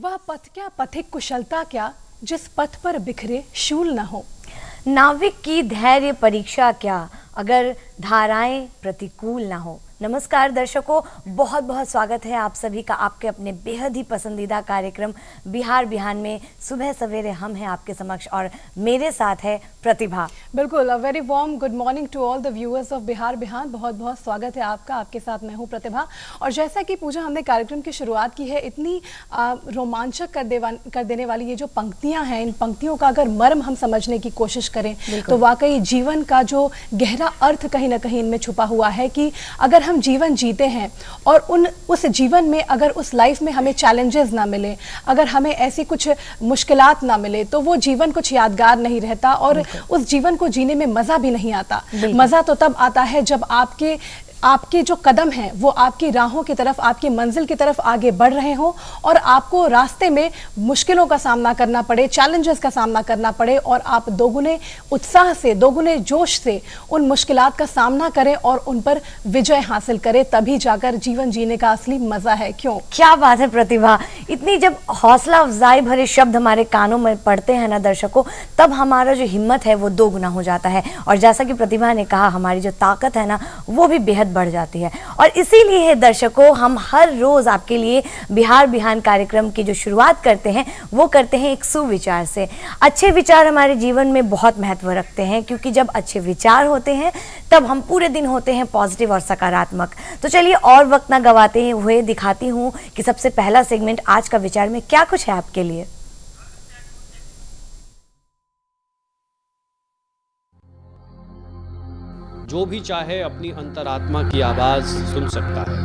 वह पथ क्या, पथिक कुशलता क्या, जिस पथ पर बिखरे शूल न हो। नाविक की धैर्य परीक्षा क्या, अगर धाराएं प्रतिकूल ना हो। नमस्कार दर्शकों, बहुत बहुत स्वागत है आप सभी का आपके अपने बेहद ही पसंदीदा कार्यक्रम बिहार बिहान में। सुबह सवेरे हम हैं आपके समक्ष और मेरे साथ है प्रतिभा। बिल्कुल, a very warm good morning to all the viewers of Bihar Bihan. बहुत बहुत स्वागत है आपका, आपके साथ मैं हूं प्रतिभा। और जैसा कि पूजा हमने कार्यक्रम की शुरुआत की है, इतनी रोमांचक कर देने वाली ये जो पंक्तियां हैं, इन पंक्तियों का अगर मर्म हम समझने की कोशिश करें तो वाकई जीवन का जो गहरा अर्थ कहीं ना कहीं इनमें छुपा हुआ है कि अगर हम जीवन जीते हैं और उस जीवन में अगर उस लाइफ में हमें चैलेंजेस ना मिले, अगर हमें ऐसी कुछ मुश्किलात ना मिले, तो वो जीवन कुछ यादगार नहीं रहता और उस जीवन को जीने में मजा भी नहीं आता। मजा तो तब आता है जब आपके जो कदम हैं वो आपकी राहों की तरफ, आपकी मंजिल की तरफ आगे बढ़ रहे हों और आपको रास्ते में मुश्किलों का सामना करना पड़े, चैलेंजेस का सामना करना पड़े और आप दोगुने उत्साह से, दोगुने जोश से उन मुश्किलात का सामना करें और उन पर विजय हासिल करें। तभी जाकर जीवन जीने का असली मजा है। क्यों? क्या बात है प्रतिभा, इतनी जब हौसला अफजाई भरे शब्द हमारे कानों में पड़ते हैं ना दर्शकों, तब हमारा जो हिम्मत है वो दो गुना हो जाता है। और जैसा कि प्रतिभा ने कहा, हमारी जो ताकत है ना वो भी बेहद बढ़ जाती है। और इसीलिए दर्शकों, हम हर रोज आपके लिए बिहार बिहान कार्यक्रम की जो शुरुआत करते हैं वो करते हैं एक सुविचार से। अच्छे विचार हमारे जीवन में बहुत महत्व रखते हैं, क्योंकि जब अच्छे विचार होते हैं तब हम पूरे दिन होते हैं पॉजिटिव और सकारात्मक। तो चलिए और वक्त ना गवाते हुए दिखाती हूँ कि सबसे पहला सेगमेंट आज का विचार में क्या कुछ है आपके लिए। जो भी चाहे अपनी अंतरात्मा की आवाज सुन सकता है,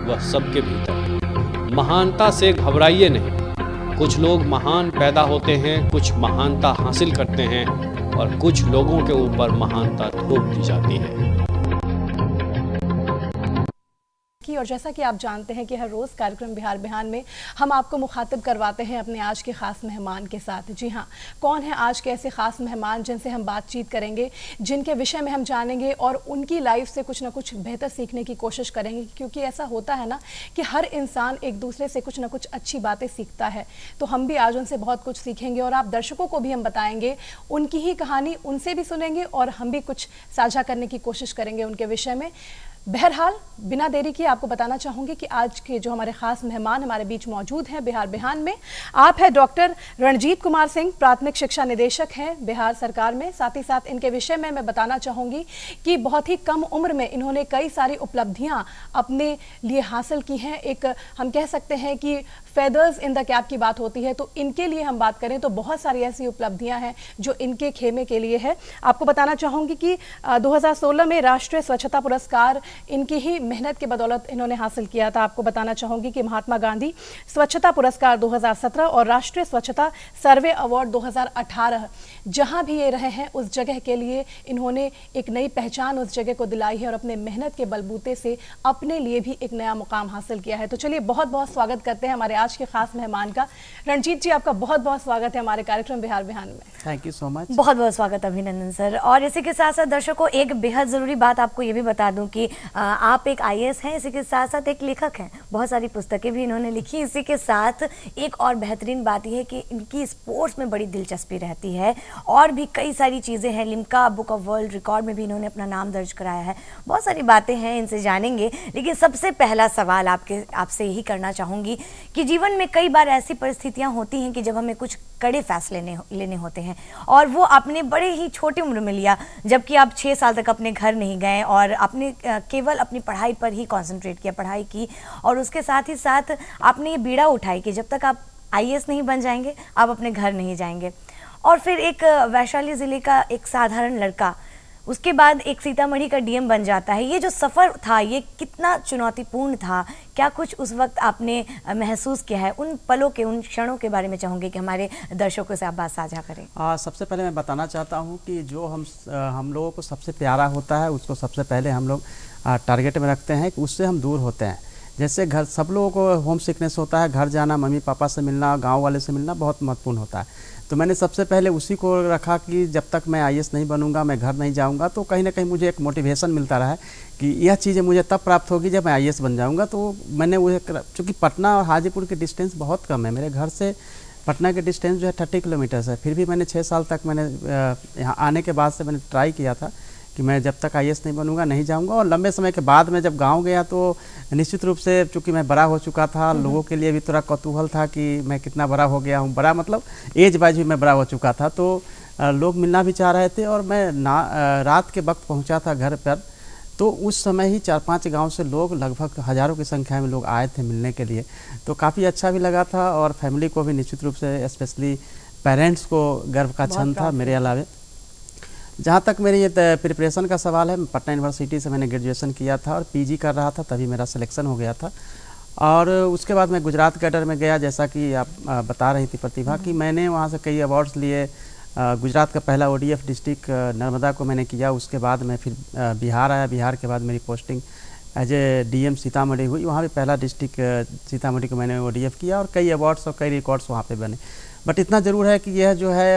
वह सबके भीतर। महानता से घबराइए नहीं। कुछ लोग महान पैदा होते हैं, कुछ महानता हासिल करते हैं और कुछ लोगों के ऊपर महानता थोप दी जाती है। और जैसा कि आप जानते हैं कि हर रोज़ कार्यक्रम बिहार बिहान में हम आपको मुखातिब करवाते हैं अपने आज के ख़ास मेहमान के साथ। जी हाँ, कौन है आज के ऐसे ख़ास मेहमान जिनसे हम बातचीत करेंगे, जिनके विषय में हम जानेंगे और उनकी लाइफ से कुछ ना कुछ बेहतर सीखने की कोशिश करेंगे। क्योंकि ऐसा होता है ना कि हर इंसान एक दूसरे से कुछ ना कुछ अच्छी बातें सीखता है, तो हम भी आज उनसे बहुत कुछ सीखेंगे और आप दर्शकों को भी हम बताएंगे उनकी ही कहानी, उनसे भी सुनेंगे और हम भी कुछ साझा करने की कोशिश करेंगे उनके विषय में। बहरहाल बिना देरी किए आपको बताना चाहूँगी कि आज के जो हमारे खास मेहमान हमारे बीच मौजूद हैं बिहार बिहान में, आप हैं डॉक्टर रणजीत कुमार सिंह, प्राथमिक शिक्षा निदेशक हैं बिहार सरकार में। साथ ही साथ इनके विषय में मैं बताना चाहूँगी कि बहुत ही कम उम्र में इन्होंने कई सारी उपलब्धियाँ अपने लिए हासिल की हैं। एक हम कह सकते हैं कि फेदर्स इन द कैप की बात होती है, तो इनके लिए हम बात करें तो बहुत सारी ऐसी उपलब्धियां हैं जो इनके खेमे के लिए है। आपको बताना चाहूँगी कि 2016 में राष्ट्रीय स्वच्छता पुरस्कार इनकी ही मेहनत के बदौलत इन्होंने हासिल किया था। आपको बताना चाहूँगी कि महात्मा गांधी स्वच्छता पुरस्कार 2017 और राष्ट्रीय स्वच्छता सर्वे अवार्ड 2018, जहाँ भी ये रहे हैं उस जगह के लिए इन्होंने एक नई पहचान उस जगह को दिलाई है और अपने मेहनत के बलबूते से अपने लिए भी एक नया मुकाम हासिल किया है। तो चलिए बहुत बहुत स्वागत करते हैं हमारे आज के खास मेहमान का। रणजीत जी, आपका बहुत बहुत स्वागत है हमारे कार्यक्रम बिहार बिहान में। Thank you so much. बहुत बहुत स्वागत, अभिनंदन सर। और इसी के साथ साथ दर्शकों, एक बेहद ज़रूरी बात आपको ये भी बता दूं कि आप एक IAS हैं, इसी के साथ साथ एक लेखक हैं, बहुत सारी पुस्तकें भी इन्होंने लिखी। इसी के साथ एक और बेहतरीन बात यह है कि इनकी स्पोर्ट्स में बड़ी दिलचस्पी रहती है और भी कई सारी चीज़ें हैं। Limca book of world record में भी इन्होंने अपना नाम दर्ज कराया है। बहुत सारी बातें हैं, इनसे जानेंगे। लेकिन सबसे पहला सवाल आपसे यही करना चाहूँगी कि जीवन में कई बार ऐसी परिस्थितियाँ होती हैं कि जब हमें कुछ कड़े फैसले लेने होते हैं और वो आपने बड़े ही छोटी उम्र में लिया, जबकि आप 6 साल तक अपने घर नहीं गए और आपने केवल अपनी पढ़ाई पर ही कंसंट्रेट किया, पढ़ाई की। और उसके साथ ही साथ आपने ये बीड़ा उठाई कि जब तक आप IAS नहीं बन जाएंगे आप अपने घर नहीं जाएंगे। और फिर एक वैशाली ज़िले का एक साधारण लड़का, उसके बाद एक सीतामढ़ी का DM बन जाता है। ये जो सफ़र था ये कितना चुनौतीपूर्ण था, क्या कुछ उस वक्त आपने महसूस किया है? उन पलों के, उन क्षणों के बारे में चाहूँगी कि हमारे दर्शकों से आप बात साझा करें। सबसे पहले मैं बताना चाहता हूँ कि जो हम लोगों को सबसे प्यारा होता है उसको सबसे पहले हम लोग टारगेट में रखते हैं कि उससे हम दूर होते हैं। जैसे घर सब लोगों को होम सिकनेस होता है, घर जाना, मम्मी पापा से मिलना, गांव वाले से मिलना बहुत महत्वपूर्ण होता है। तो मैंने सबसे पहले उसी को रखा कि जब तक मैं आईएएस नहीं बनूंगा, मैं घर नहीं जाऊंगा। तो कहीं ना कहीं मुझे एक मोटिवेशन मिलता रहा है कि यह चीज़ें मुझे तब प्राप्त होगी जब मैं आईएएस बन जाऊंगा। तो मैंने वो, चूँकि पटना और हाजीपुर की डिस्टेंस बहुत कम है, मेरे घर से पटना के डिस्टेंस जो है 30 किलोमीटर्स है, फिर भी मैंने 6 साल तक मैंने यहाँ आने के बाद से मैंने ट्राई किया था कि मैं जब तक आईएएस नहीं बनूंगा नहीं जाऊंगा। और लंबे समय के बाद मैं जब गांव गया तो निश्चित रूप से चूंकि मैं बड़ा हो चुका था, लोगों के लिए भी थोड़ा कौतूहल था कि मैं कितना बड़ा हो गया हूं। बड़ा मतलब एज वाइज भी मैं बड़ा हो चुका था, तो लोग मिलना भी चाह रहे थे। और मैं रात के वक्त पहुंचा था घर पर, तो उस समय ही 4-5 गांव से लोग, लगभग हज़ारों की संख्या में लोग आए थे मिलने के लिए। तो काफ़ी अच्छा भी लगा था और फैमिली को भी निश्चित रूप से, स्पेशली पेरेंट्स को गर्व का क्षण था मेरे अलावे। जहाँ तक मेरी ये प्रिपरेशन का सवाल है, पटना यूनिवर्सिटी से मैंने ग्रेजुएशन किया था और पीजी कर रहा था, तभी मेरा सिलेक्शन हो गया था। और उसके बाद मैं गुजरात कैडर में गया, जैसा कि आप बता रही थी प्रतिभा, कि मैंने वहाँ से कई अवार्ड्स लिए। गुजरात का पहला ODF डिस्ट्रिक्ट नर्मदा को मैंने किया। उसके बाद मैं फिर बिहार आया। बिहार के बाद मेरी posting as a DM Sitamarhi हुई। वहाँ भी पहला डिस्ट्रिक्ट सीतामढ़ी को मैंने ODF किया और कई अवार्ड्स और कई रिकॉर्ड्स वहाँ पे बने। बट इतना ज़रूर है कि यह जो है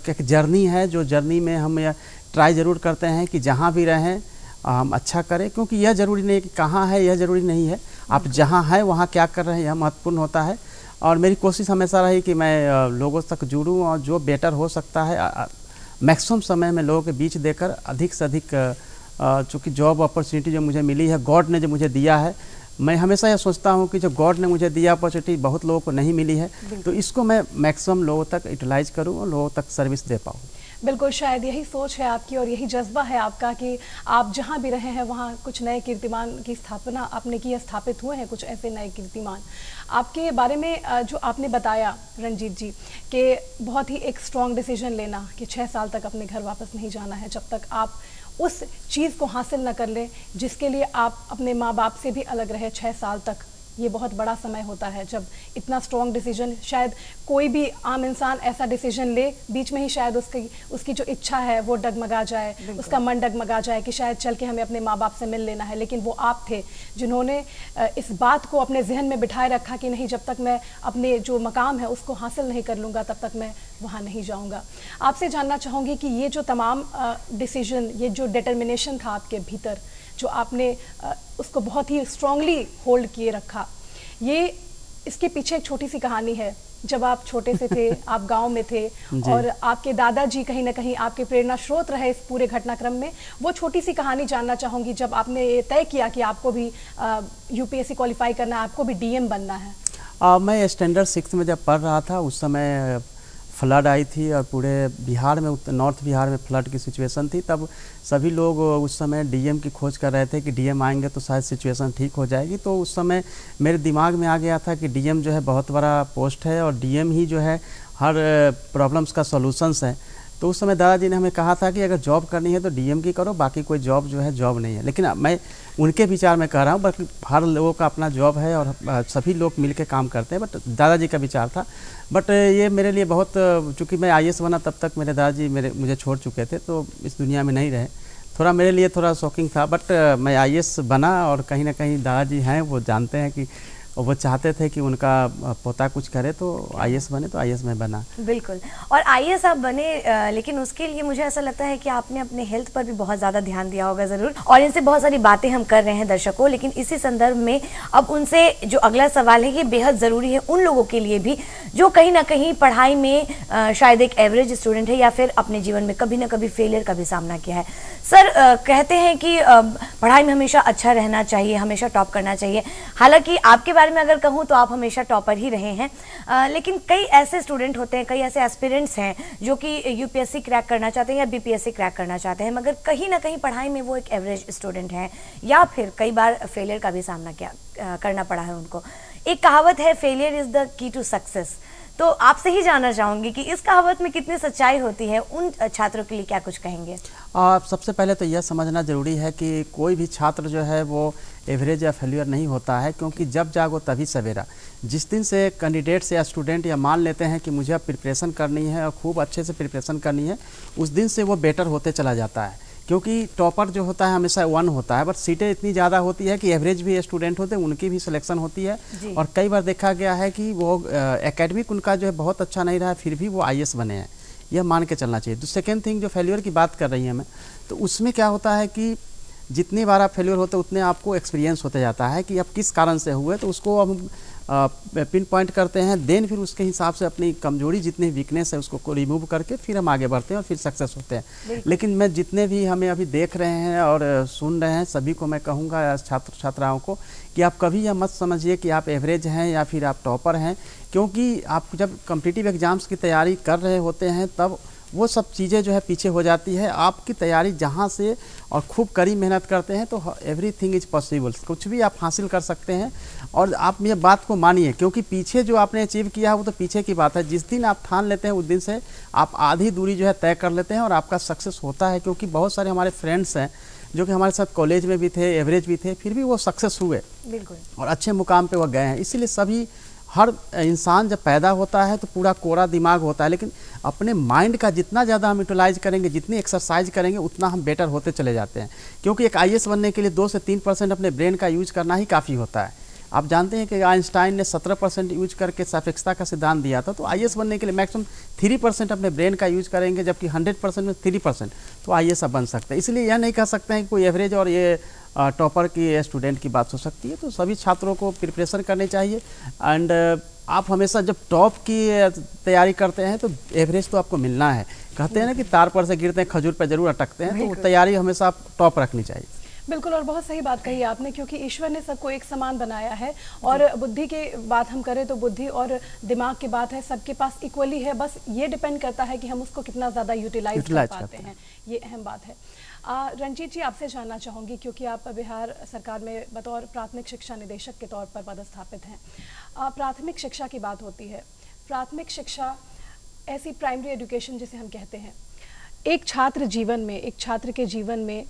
एक जर्नी है, जो जर्नी में हम यह ट्राई ज़रूर करते हैं कि जहाँ भी रहें हम अच्छा करें, क्योंकि यह ज़रूरी नहीं है कि कहाँ है, यह ज़रूरी नहीं है, आप जहाँ हैं वहाँ क्या कर रहे हैं, यह महत्वपूर्ण होता है। और मेरी कोशिश हमेशा रही कि मैं लोगों तक जुड़ूं और जो बेटर हो सकता है मैक्सिमम समय में लोगों के बीच देकर अधिक से अधिक, चूँकि जॉब अपॉर्चुनिटी जो मुझे मिली है, गॉड ने जो मुझे दिया है, मैं हमेशा यह सोचता हूँ कि जो गॉड ने मुझे दिया अपॉर्चुनिटी बहुत लोगों को नहीं मिली है, तो इसको मैं मैक्सिमम लोगों तक यूटिलाइज करूँ और लोगों तक सर्विस दे पाऊँ। बिल्कुल, शायद यही सोच है आपकी और यही जज्बा है आपका कि आप जहाँ भी रहे हैं वहाँ कुछ नए कीर्तिमान की स्थापना आपने की, स्थापित हुए हैं कुछ ऐसे नए कीर्तिमान। आपके बारे में जो आपने बताया रंजीत जी कि बहुत ही एक स्ट्रॉन्ग डिसीजन लेना कि 6 साल तक अपने घर वापस नहीं जाना है जब तक आप उस चीज़ को हासिल न कर लें जिसके लिए आप अपने माँ बाप से भी अलग रहे 6 साल तक। ये बहुत बड़ा समय होता है जब इतना स्ट्रॉन्ग डिसीजन, शायद कोई भी आम इंसान ऐसा डिसीजन ले, बीच में ही शायद उसकी जो इच्छा है वो डगमगा जाए, उसका मन डगमगा जाए कि शायद चल के हमें अपने माँ बाप से मिल लेना है। लेकिन वो आप थे जिन्होंने इस बात को अपने जहन में बिठाए रखा कि नहीं, जब तक मैं अपने जो मकाम है उसको हासिल नहीं कर लूँगा तब तक मैं वहाँ नहीं जाऊँगा। आपसे जानना चाहूँगी कि ये जो तमाम डिसीजन, ये जो डिटर्मिनेशन था आपके भीतर, जो आपने उसको बहुत ही स्ट्रांगली होल्ड किए रखा, ये इसके पीछे एक छोटी सी कहानी है। जब आप छोटे से थे, आप गांव में थे और आपके दादाजी कहीं ना कहीं आपके प्रेरणा स्रोत रहे इस पूरे घटनाक्रम में। वो छोटी सी कहानी जानना चाहूँगी जब आपने ये तय किया कि आपको भी UPSC क्वालिफाई करना है, आपको भी DM बनना है। मैं स्टैंडर्ड 6 में जब पढ़ रहा था, उस समय फ्लड आई थी और पूरे बिहार में, नॉर्थ बिहार में फ्लड की सिचुएशन थी। तब सभी लोग उस समय DM की खोज कर रहे थे कि DM आएंगे तो शायद सिचुएशन ठीक हो जाएगी। तो उस समय मेरे दिमाग में आ गया था कि DM जो है बहुत बड़ा पोस्ट है और DM ही जो है हर प्रॉब्लम्स का सॉल्यूशंस है। तो उस समय दादाजी ने हमें कहा था कि अगर जॉब करनी है तो DM की करो, बाकी कोई जॉब जो है जॉब नहीं है। लेकिन मैं उनके विचार में कह रहा हूँ, बाकी हर लोगों का अपना जॉब है और सभी लोग मिलकर काम करते हैं, बट दादाजी का विचार था। बट ये मेरे लिए बहुत, चूँकि मैं IAS बना तब तक मेरे दादाजी मुझे छोड़ चुके थे, तो इस दुनिया में नहीं रहे। थोड़ा मेरे लिए थोड़ा शॉकिंग था, बट मैं IAS बना और कहीं ना कहीं दादाजी हैं, वो जानते हैं कि वो चाहते थे कि उनका पोता कुछ करे तो IAS बने, तो IAS में बना। बिल्कुल, और IAS आप बने, लेकिन उसके लिए मुझे ऐसा लगता है कि आपने अपने हेल्थ पर भी बहुत ज़्यादा ध्यान दिया होगा ज़रूर। और इनसे बहुत सारी बातें हम कर रहे हैं दर्शकों, लेकिन इसी संदर्भ में अब उनसे जो अगला सवाल है ये बेहद ज़रूरी है उन लोगों के लिए भी जो कहीं ना कहीं पढ़ाई में शायद एक एवरेज स्टूडेंट है या फिर अपने जीवन में कभी ना कभी फेलियर का भी सामना किया है। सर, कहते हैं कि पढ़ाई में हमेशा अच्छा रहना चाहिए, हमेशा टॉप करना चाहिए। हालांकि आपके बारे में अगर कहूँ तो आप हमेशा टॉपर ही रहे हैं, लेकिन कई ऐसे स्टूडेंट होते हैं, कई ऐसे एस्पिरेंट्स हैं जो कि UPSC क्रैक करना चाहते हैं या BPSC क्रैक करना चाहते हैं, मगर कहीं ना कहीं पढ़ाई में वो एक एवरेज स्टूडेंट हैं या फिर कई बार फेलियर का भी सामना करना पड़ा है उनको। एक कहावत है, failure is the key to success. तो आपसे ही जानना चाहूँगी कि इस कहावत में कितनी सच्चाई होती है, उन छात्रों के लिए क्या कुछ कहेंगे? सबसे पहले तो यह समझना ज़रूरी है कि कोई भी छात्र जो है वो एवरेज या फेलियर नहीं होता है, क्योंकि जब जागो तभी सवेरा। जिस दिन से कैंडिडेट्स या स्टूडेंट या मान लेते हैं कि मुझे अब प्रिपरेशन करनी है और खूब अच्छे से प्रिपरेशन करनी है, उस दिन से वो बेटर होते चला जाता है। क्योंकि टॉपर जो होता है हमेशा 1 होता है, बट सीटें इतनी ज़्यादा होती है कि एवरेज भी स्टूडेंट होते हैं उनकी भी सिलेक्शन होती है। और कई बार देखा गया है कि वो एकेडमिक उनका जो है बहुत अच्छा नहीं रहा, फिर भी वो IAS बने हैं, यह मान के चलना चाहिए। तो सेकेंड थिंग जो फेल्योर की बात कर रही हैं मैं, तो उसमें क्या होता है कि जितनी बार आप फेल्योर होते उतने आपको एक्सपीरियंस होते जाता है कि आप किस कारण से हुए, तो उसको हम पिन पॉइंट करते हैं, देन फिर उसके हिसाब से अपनी कमजोरी जितनी वीकनेस है उसको रिमूव करके फिर हम आगे बढ़ते हैं और फिर सक्सेस होते हैं। लेकिन मैं जितने भी हमें अभी देख रहे हैं और सुन रहे हैं सभी को मैं कहूँगा, छात्र छात्राओं को, कि आप कभी यह मत समझिए कि आप एवरेज हैं या फिर आप टॉपर हैं, क्योंकि आप जब कॉम्पिटिटिव एग्जाम्स की तैयारी कर रहे होते हैं तब वो सब चीज़ें जो है पीछे हो जाती है। आपकी तैयारी जहाँ से और खूब कड़ी मेहनत करते हैं तो एवरीथिंग इज पॉसिबल, कुछ भी आप हासिल कर सकते हैं। और आप ये बात को मानिए, क्योंकि पीछे जो आपने अचीव किया है वो तो पीछे की बात है, जिस दिन आप ठान लेते हैं उस दिन से आप आधी दूरी जो है तय कर लेते हैं और आपका सक्सेस होता है। क्योंकि बहुत सारे हमारे फ्रेंड्स हैं जो कि हमारे साथ कॉलेज में भी थे, एवरेज भी थे, फिर भी वो सक्सेस हुए बिल्कुल और अच्छे मुकाम पे वो गए हैं। इसीलिए सभी हर इंसान जब पैदा होता है तो पूरा कोरा दिमाग होता है, लेकिन अपने माइंड का जितना ज़्यादा हम यूटिलाइज करेंगे, जितनी एक्सरसाइज करेंगे, उतना हम बेटर होते चले जाते हैं। क्योंकि एक IAS बनने के लिए 2 से 3% अपने ब्रेन का यूज करना ही काफ़ी होता है। आप जानते हैं कि आइंस्टाइन ने 17% यूज करके सापेक्षता का सिद्धांत दिया था, तो IAS बनने के लिए मैक्सिमम 3% अपने ब्रेन का यूज करेंगे, जबकि 100% में 3%, तो IAS आप बन सकते हैं। इसलिए यह नहीं कह सकते हैं कि कोई एवरेज और ये टॉपर की स्टूडेंट की बात हो सकती है। तो सभी छात्रों को प्रिपरेशन करनी चाहिए। एंड आप हमेशा जब टॉप की तैयारी करते हैं तो एवरेज तो आपको मिलना है। कहते हैं ना कि तार पर से गिरते हैं खजूर पर जरूर अटकते हैं, तो तैयारी हमेशा आप टॉप रखनी चाहिए। बिल्कुल, और बहुत सही बात कही आपने, क्योंकि ईश्वर ने सबको एक समान बनाया है। और बुद्धि की बात हम करें तो बुद्धि और दिमाग की बात है, सबके पास इक्वली है, बस ये डिपेंड करता है कि हम उसको कितना ज़्यादा यूटिलाइज कर पाते हैं, ये अहम बात है। रंजीत जी, आपसे जानना चाहूँगी, क्योंकि आप बिहार सरकार में बतौर प्राथमिक शिक्षा निदेशक के तौर पर पदस्थापित हैं। प्राथमिक शिक्षा की बात होती है, प्राथमिक शिक्षा ऐसी प्राइमरी एजुकेशन जिसे हम कहते हैं, एक छात्र के जीवन में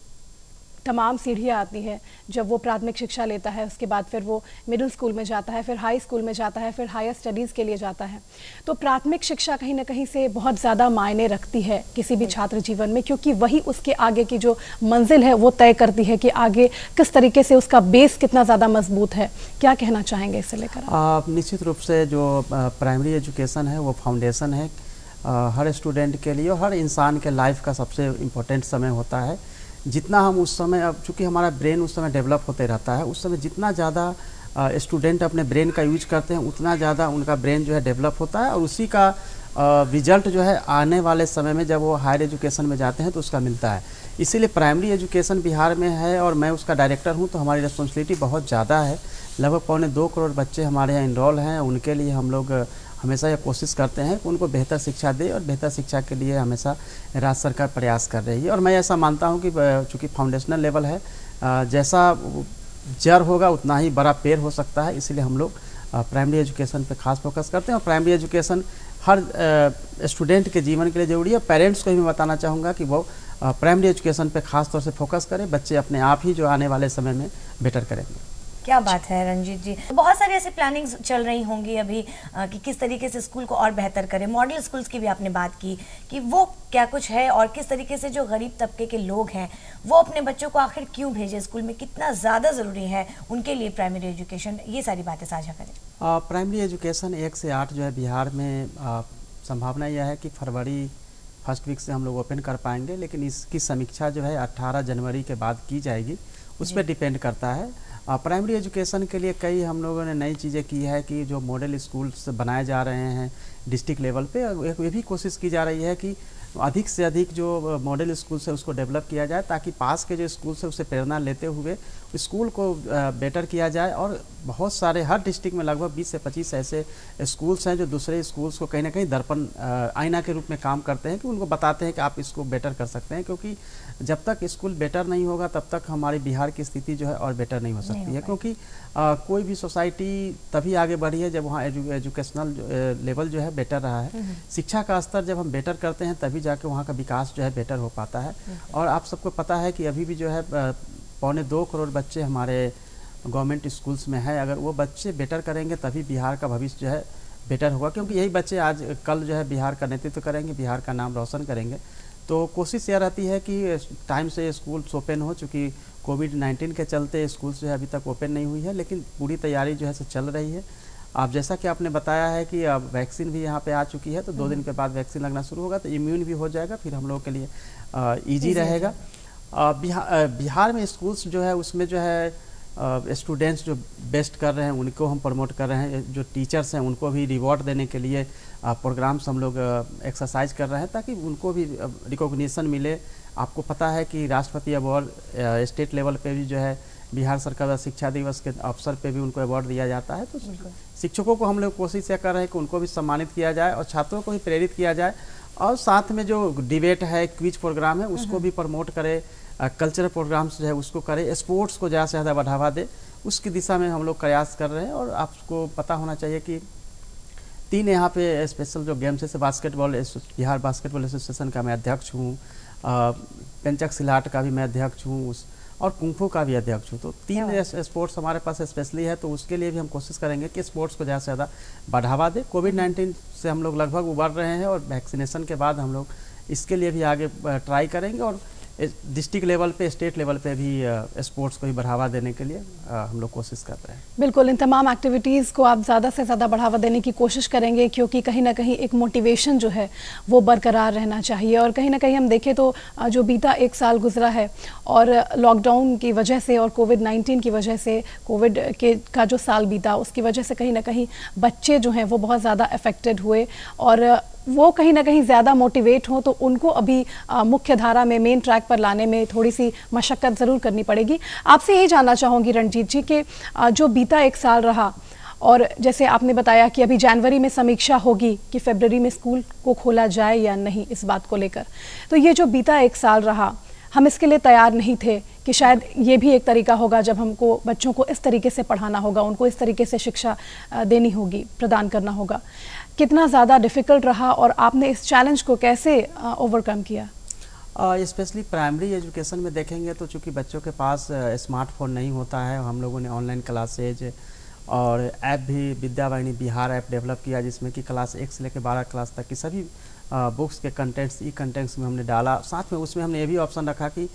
तमाम सीढ़ियाँ आती हैं। जब वो प्राथमिक शिक्षा लेता है, उसके बाद फिर वो मिडिल स्कूल में जाता है, फिर हाई स्कूल में जाता है, फिर हायर स्टडीज़ के लिए जाता है। तो प्राथमिक शिक्षा कहीं ना कहीं से बहुत ज़्यादा मायने रखती है किसी भी छात्र जीवन में, क्योंकि वही उसके आगे की जो मंजिल है वो तय करती है कि आगे किस तरीके से उसका बेस कितना ज़्यादा मजबूत है। क्या कहना चाहेंगे इससे लेकर? निश्चित रूप से जो प्राइमरी एजुकेशन है वो फाउंडेशन है हर स्टूडेंट के लिए, और हर इंसान के लाइफ का सबसे इम्पोर्टेंट समय होता है। जितना हम उस समय, अब चूँकि हमारा ब्रेन उस समय डेवलप होते रहता है, उस समय जितना ज़्यादा स्टूडेंट अपने ब्रेन का यूज करते हैं उतना ज़्यादा उनका ब्रेन जो है डेवलप होता है, और उसी का रिजल्ट जो है आने वाले समय में जब वो हायर एजुकेशन में जाते हैं तो उसका मिलता है। इसीलिए प्राइमरी एजुकेशन बिहार में है और मैं उसका डायरेक्टर हूँ, तो हमारी रिस्पॉन्सिबिलिटी बहुत ज़्यादा है। लगभग 2.25 करोड़ बच्चे हमारे यहाँ इनरोल हैं। उनके लिए हम लोग हमेशा ये कोशिश करते हैं कि उनको बेहतर शिक्षा दे, और बेहतर शिक्षा के लिए हमेशा राज्य सरकार प्रयास कर रही है। और मैं ऐसा मानता हूँ कि चूँकि फाउंडेशनल लेवल है, जैसा जड़ होगा उतना ही बड़ा पेड़ हो सकता है। इसलिए हम लोग प्राइमरी एजुकेशन पे खास फोकस करते हैं, और प्राइमरी एजुकेशन हर स्टूडेंट के जीवन के लिए ज़रूरी है। पेरेंट्स को भी मैं बताना चाहूँगा कि वो प्राइमरी एजुकेशन पे खास तौर से फोकस करें। बच्चे अपने आप ही जो आने वाले समय में बेटर करेंगे। क्या बात है रंजीत जी, बहुत सारी ऐसी प्लानिंग्स चल रही होंगी अभी कि किस तरीके से स्कूल को और बेहतर करें। मॉडल स्कूल्स की भी आपने बात की कि वो क्या कुछ है, और किस तरीके से जो गरीब तबके के लोग हैं वो अपने बच्चों को आखिर क्यों भेजें स्कूल में, कितना ज़्यादा ज़रूरी है उनके लिए प्राइमरी एजुकेशन, ये सारी बातें साझा करें। प्राइमरी एजुकेशन 1 से 8 जो है बिहार में संभावना यह है कि फरवरी फर्स्ट वीक से हम लोग ओपन कर पाएंगे, लेकिन इसकी समीक्षा जो है 18 जनवरी के बाद की जाएगी, उस पर डिपेंड करता है। प्राइमरी एजुकेशन के लिए कई हम लोगों ने नई चीज़ें की है कि जो मॉडल स्कूल्स बनाए जा रहे हैं डिस्ट्रिक्ट लेवल पे, ये भी कोशिश की जा रही है कि अधिक से अधिक जो मॉडल स्कूल है उसको डेवलप किया जाए, ताकि पास के जो स्कूल है उससे प्रेरणा लेते हुए स्कूल को बेटर किया जाए। और बहुत सारे हर डिस्ट्रिक्ट में लगभग 20 से 25 ऐसे स्कूल्स हैं जो दूसरे स्कूल्स को कहीं ना कहीं दर्पण आईना के रूप में काम करते हैं, कि उनको बताते हैं कि आप इसको बेटर कर सकते हैं। क्योंकि जब तक स्कूल बेटर नहीं होगा तब तक हमारी बिहार की स्थिति जो है और बेटर नहीं हो सकती है। क्योंकि कोई भी सोसाइटी तभी आगे बढ़ी है जब वहाँ एजुकेशनल लेवल जो है बेटर रहा है। शिक्षा का स्तर जब हम बेटर करते हैं तभी जाके वहाँ का विकास जो है बेटर हो पाता है। और आप सबको पता है कि अभी भी जो है 2.25 करोड़ बच्चे हमारे गवर्नमेंट स्कूल्स में है। अगर वो बच्चे बेटर करेंगे तभी बिहार का भविष्य जो है बेटर होगा, क्योंकि यही बच्चे आज कल जो है बिहार का नेतृत्व करेंगे, बिहार का नाम रोशन करेंगे। तो कोशिश यह रहती है कि टाइम से स्कूल्स ओपन हो, चूँकि कोविड-19 के चलते स्कूल्स जो है अभी तक ओपन नहीं हुई है, लेकिन पूरी तैयारी जो है सो चल रही है। अब जैसा कि आपने बताया है कि अब वैक्सीन भी यहाँ पे आ चुकी है, तो 2 दिन के बाद वैक्सीन लगना शुरू होगा, तो इम्यून भी हो जाएगा, फिर हम लोगों के लिए ईजी रहेगा। बिहार में स्कूल्स जो है उसमें जो है स्टूडेंट्स जो बेस्ट कर रहे हैं उनको हम प्रमोट कर रहे हैं, जो टीचर्स हैं उनको भी रिवॉर्ड देने के लिए प्रोग्राम्स हम लोग एक्सरसाइज कर रहे हैं, ताकि उनको भी रिकॉग्निशन मिले। आपको पता है कि राष्ट्रपति अवार्ड स्टेट लेवल पे भी जो है बिहार सरकार द्वारा शिक्षा दिवस के अवसर पे भी उनको अवार्ड दिया जाता है। तो शिक्षकों को हम लोग कोशिश यह कर रहे हैं कि उनको भी सम्मानित किया जाए और छात्रों को भी प्रेरित किया जाए, और साथ में जो डिबेट है, क्विज प्रोग्राम है, उसको भी प्रमोट करें, कल्चरल प्रोग्राम्स जो है उसको करें, स्पोर्ट्स को ज़्यादा से ज़्यादा बढ़ावा दे, उसकी दिशा में हम लोग प्रयास कर रहे हैं। और आपको पता होना चाहिए कि 3 यहाँ पे स्पेशल जो गेम्स है, बास्केटबॉल, बिहार बास्केटबॉल एसोसिएशन का मैं अध्यक्ष हूँ, पेंचक सिलाट का भी मैं अध्यक्ष हूँ, और कुंफू का भी अध्यक्ष हूँ। तो 3 स्पोर्ट्स हमारे पास स्पेशली है, तो उसके लिए भी हम कोशिश करेंगे कि स्पोर्ट्स को ज़्यादा से ज़्यादा बढ़ावा दें। कोविड-19 से हम लोग लगभग उबर रहे हैं, और वैक्सीनेशन के बाद हम लोग इसके लिए भी आगे ट्राई करेंगे, और डिस्ट्रिक्ट लेवल पे, स्टेट लेवल पे भी स्पोर्ट्स को भी बढ़ावा देने के लिए हम लोग कोशिश कर रहे हैं। बिल्कुल, इन तमाम एक्टिविटीज़ को आप ज़्यादा से ज़्यादा बढ़ावा देने की कोशिश करेंगे, क्योंकि कहीं ना कहीं एक मोटिवेशन जो है वो बरकरार रहना चाहिए। और कहीं ना कहीं हम देखें तो जो बीता 1 साल गुजरा है, और लॉकडाउन की वजह से और कोविड-19 की वजह से, कोविड का जो साल बीता उसकी वजह से कहीं ना कहीं बच्चे जो हैं वो बहुत ज़्यादा अफेक्टेड हुए, और वो कहीं ना कहीं ज़्यादा मोटिवेट हों तो उनको अभी मुख्य धारा में, मेन ट्रैक पर लाने में थोड़ी सी मशक्क़त ज़रूर करनी पड़ेगी। आपसे यही जानना चाहूँगी रणजीत जी कि जो बीता 1 साल रहा, और जैसे आपने बताया कि अभी जनवरी में समीक्षा होगी कि फरवरी में स्कूल को खोला जाए या नहीं, इस बात को लेकर, तो ये जो बीता 1 साल रहा, हम इसके लिए तैयार नहीं थे कि शायद ये भी एक तरीका होगा जब हमको बच्चों को इस तरीके से पढ़ाना होगा, उनको इस तरीके से शिक्षा देनी होगी, प्रदान करना होगा। कितना ज़्यादा डिफ़िकल्ट रहा, और आपने इस चैलेंज को कैसे ओवरकम किया? स्पेशली प्राइमरी एजुकेशन में देखेंगे तो चूँकि बच्चों के पास स्मार्टफोन नहीं होता है, हम लोगों ने ऑनलाइन क्लासेज और ऐप भी विद्यावाहिनी बिहार ऐप डेवलप किया, जिसमें कि क्लास 1 से लेकर 12 क्लास तक की सभी बुक्स के कंटेंट्स, ई कंटेंट्स में हमने डाला। साथ में उसमें हमने ये भी ऑप्शन रखा कि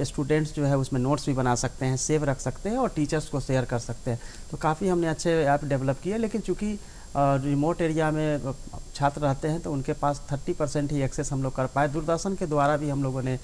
स्टूडेंट्स जो है उसमें नोट्स भी बना सकते हैं, सेव रख सकते हैं, और टीचर्स को शेयर कर सकते हैं। तो काफ़ी हमने अच्छे ऐप डेवलप किए, लेकिन चूँकि रिमोट एरिया में छात्र रहते हैं तो उनके पास 30% ही एक्सेस हम लोग कर पाए। दूरदर्शन के द्वारा भी हम लोगों ने